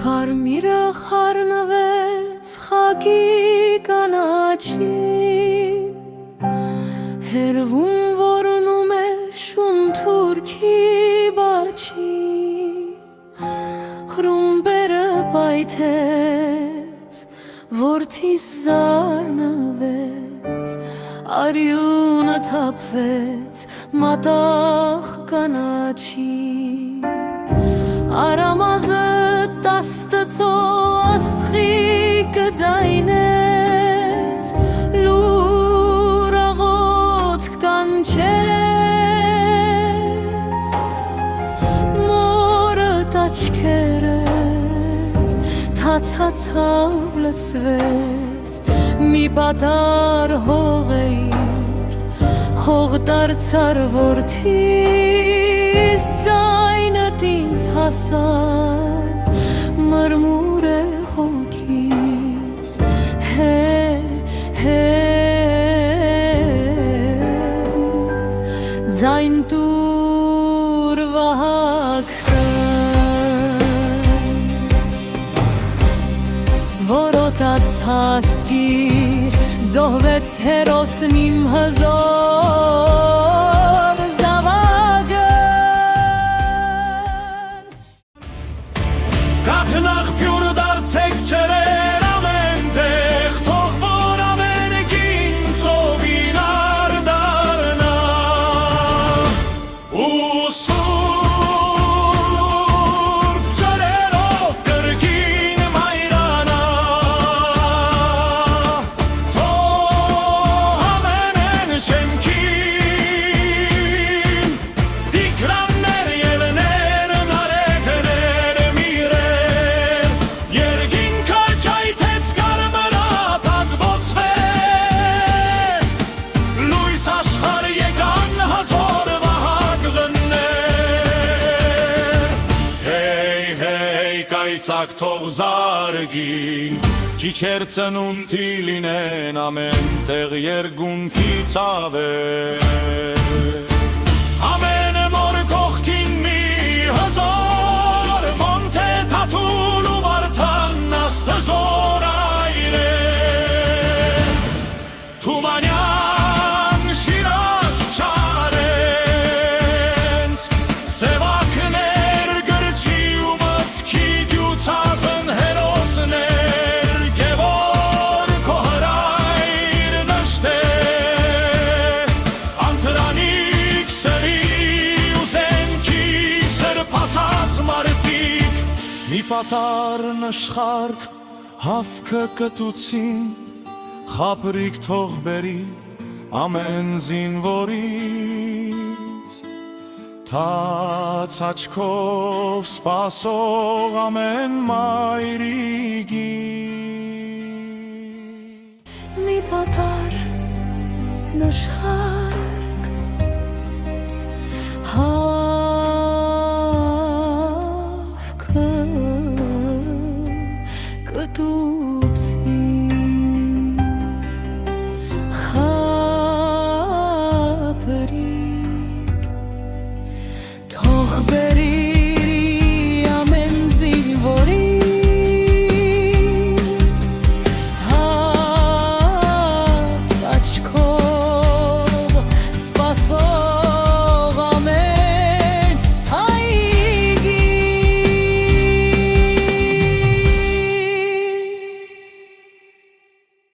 Կարմիրը խառնվեց խագի կանաչին, հերվում որոնում է շունթուրքի բաչին, հրումբերը պայթեց, որդիս զարնվեց, արյունը թափվեց մատաղ կանաչին, արամազը տաստծո աստղիկը ձայնեց, լուր աղոթք կանչեց, մորդ աչքերը թացացավ լցվեց, մի պատար հողեիր, հող դարձար որդիս, ձայնդ ինձ հասավ, մրմուր է հոգիս, ձայն տուր վահագն, որոտաց հասկիր, զոհվեց հերոսն իմ հզոր զավագն։ Կաթնախ պյուր դարձեք ջրեր ամեն տեղ, թող որ ամենքին ծովին արդարնա, ու սուրբ ջրերով կրկին մայրանա, թող ամենեն շեմքին դիկրաններ ելներ նարեկներ միրեր, երկինքը ճայթեց կարմրատակ բոցվեց, լույս աշխարհ եկան հազոր վահագներ, հեյ կայծակ թող զարգին, ճիչեր ծնունդի լինեն ամեն տեղ երկունքի ցավեր, ամեն մոր կողքին մի հզոր մոնթե թաթուլ ու վարդան աստզոր այրեր, թումանյան շիրած չարենց, սևակներ գրչի ու մտքի դյուցազն հերոսներ, գևոր կոհրայր նշտե, անտրանիկ սրի ու զենքի սրպացած մարդիկ, մի պատար նշխարք հավքը կտուցին, խապրիկ թող բերի ամեն զինվորից, թաց աչքով սպասող ամեն մայրիկի, մի պատար նշխարք հավքը կտուցին, խապրիկ թող բերի